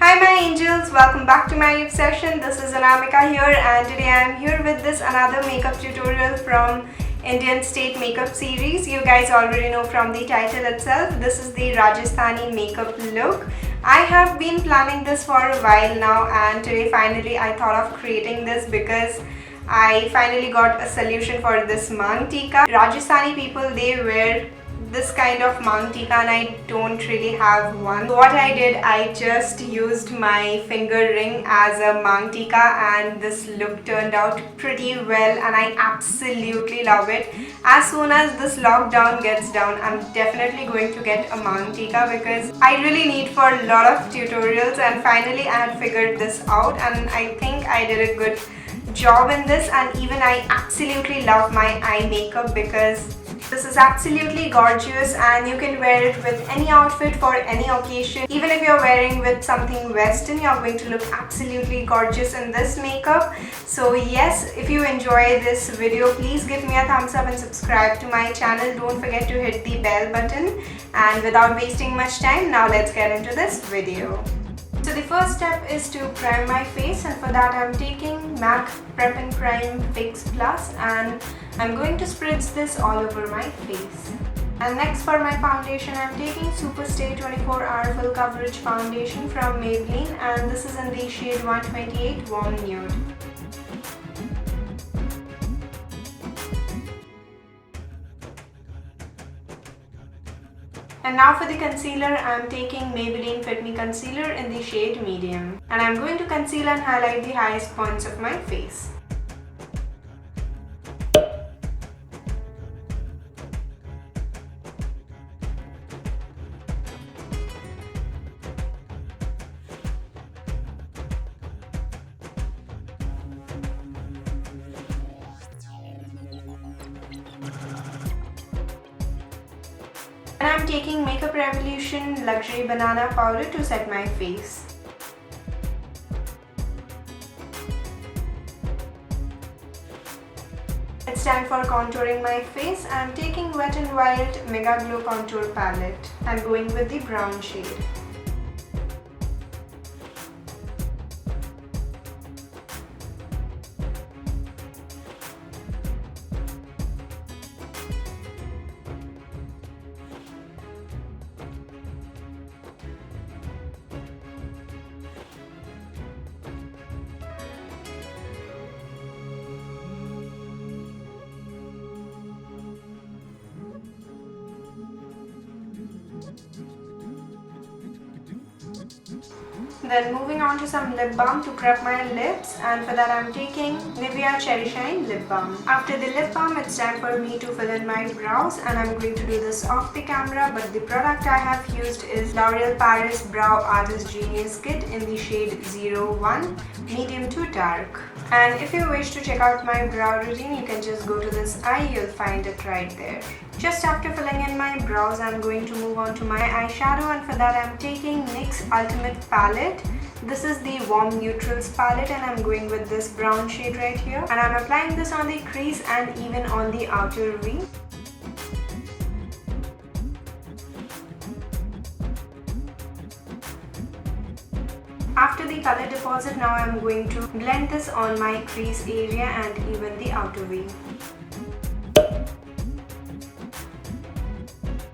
Hi my angels, welcome back to my session. This is Anamika here and today I am here with this another makeup tutorial from Indian State Makeup series. You guys already know from the title itself, this is the Rajasthani makeup look. I have been planning this for a while now and today finally I thought of creating this because I finally got a solution for this mang tika. Rajasthani people, they wear this kind of mang tika and I don't really have one. So what I did, I just used my finger ring as a mang tika and this look turned out pretty well and I absolutely love it. As soon as this lockdown gets down, I'm definitely going to get a mang tika because I really need for a lot of tutorials and finally I had figured this out and I think I did a good job in this, and even I absolutely love my eye makeup because this is absolutely gorgeous and you can wear it with any outfit for any occasion. Even if you're wearing with something western, you're going to look absolutely gorgeous in this makeup. So yes, if you enjoy this video, please give me a thumbs up and subscribe to my channel. Don't forget to hit the bell button, and without wasting much time, now let's get into this video. So the first step is to prime my face, and for that I'm taking MAC Prep and Prime Fix Plus and I'm going to spritz this all over my face. And next for my foundation, I'm taking Superstay 24 Hour Full Coverage Foundation from Maybelline and this is in the shade 128 Warm Nude. And now for the concealer, I'm taking Maybelline Fit Me Concealer in the shade Medium. And I'm going to conceal and highlight the highest points of my face. And I'm taking Makeup Revolution Luxury Banana Powder to set my face. It's time for contouring my face. I'm taking Wet n Wild Mega Glow Contour Palette. I'm going with the brown shade. Then moving on to some lip balm to prep my lips, and for that I'm taking Nivea Cherry Shine Lip Balm. After the lip balm, it's time for me to fill in my brows and I'm going to do this off the camera, but the product I have used is L'Oreal Paris Brow Artist Genius Kit in the shade 01 Medium to Dark. And if you wish to check out my brow routine, you can just go to this eye, you'll find it right there. Just after filling in my brows, I'm going to move on to my eyeshadow, and for that I'm taking NYX Ultimate Palette. This is the Warm Neutrals palette and I'm going with this brown shade right here. And I'm applying this on the crease and even on the outer V. After the color deposit, now I'm going to blend this on my crease area and even the outer V.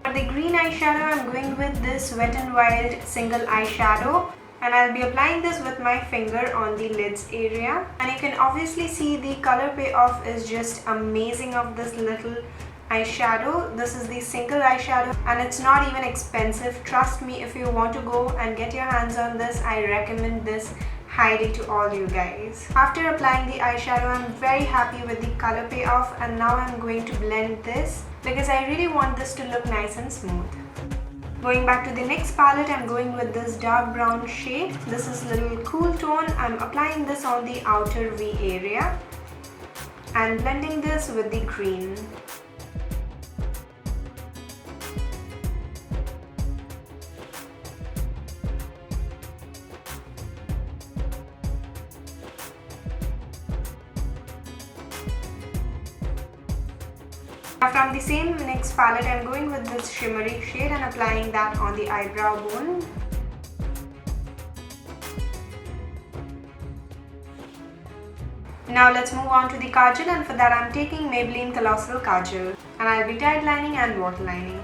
For the green eyeshadow, I'm going with this Wet n Wild single eyeshadow and I'll be applying this with my finger on the lids area. And you can obviously see the color payoff is just amazing of this little eyeshadow. This is the single eyeshadow and it's not even expensive. Trust me, if you want to go and get your hands on this, I recommend this highly to all you guys. After applying the eyeshadow, I'm very happy with the color payoff, and now I'm going to blend this because I really want this to look nice and smooth. Going back to the next palette, I'm going with this dark brown shade. This is a little cool tone. I'm applying this on the outer V area and blending this with the green. Now from the same next palette, I'm going with this shimmery shade and applying that on the eyebrow bone. Now let's move on to the Kajal, and for that I'm taking Maybelline Colossal Kajal and I'll be tight lining and waterlining.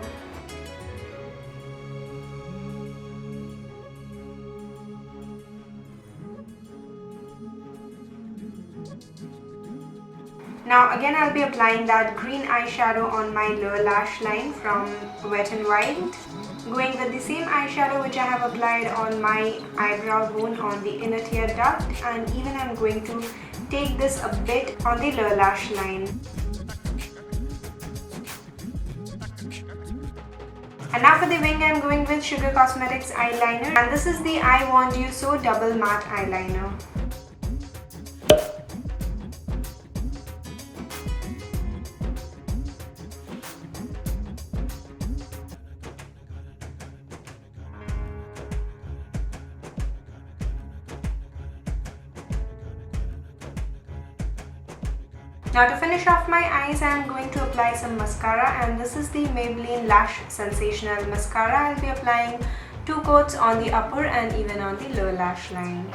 Now again I'll be applying that green eyeshadow on my lower lash line from Wet n Wild. Going with the same eyeshadow which I have applied on my eyebrow bone on the inner tear duct, and even I'm going to take this a bit on the lower lash line. And now for the wing, I'm going with Sugar Cosmetics eyeliner, and this is the I Want You So Double Matte Eyeliner. Now to finish off my eyes, I am going to apply some mascara, and this is the Maybelline Lash Sensational Mascara. I'll be applying 2 coats on the upper and even on the lower lash line.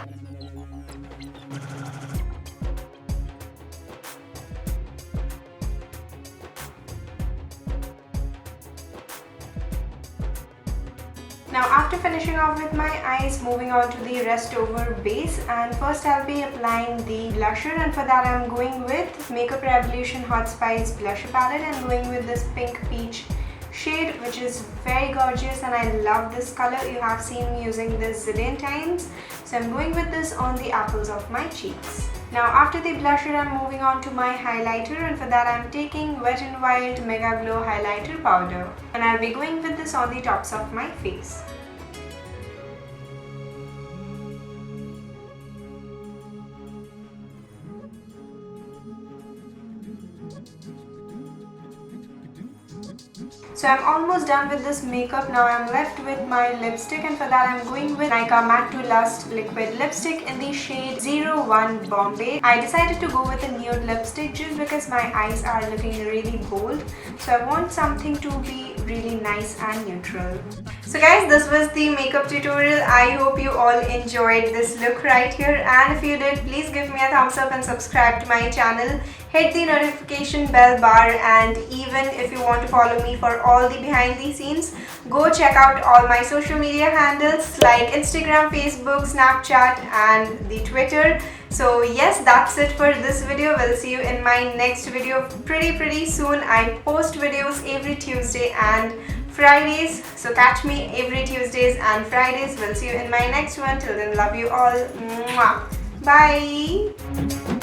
Now after finishing off with my eyes, moving on to the rest over base, and first I'll be applying the blusher, and for that I'm going with Makeup Revolution Hot Spice Blusher Palette and going with this pink peach shade, which is very gorgeous and I love this color. You have seen me using this zillion times, so I'm going with this on the apples of my cheeks. Now after the blusher, I'm moving on to my highlighter, and for that I'm taking Wet n Wild Mega Glow Highlighter Powder and I'll be going with this on the tops of my face. So I'm almost done with this makeup. Now I'm left with my lipstick, and for that I'm going with Nykaa Matte to Lust Liquid Lipstick in the shade 01 Bombay. I decided to go with a nude lipstick just because my eyes are looking really bold, so I want something to be really nice and neutral. So guys, this was the makeup tutorial. I hope you all enjoyed this look right here, and if you did, please give me a thumbs up and subscribe to my channel. Hit the notification bell bar, and even if you want to follow me for all the behind the scenes, go check out all my social media handles like Instagram, Facebook, Snapchat and the Twitter. So yes, that's it for this video. We'll see you in my next video pretty soon. I post videos every Tuesday and Fridays, so catch me every Tuesdays and Fridays. We'll see you in my next one. Till then, love you all. Mwah. Bye.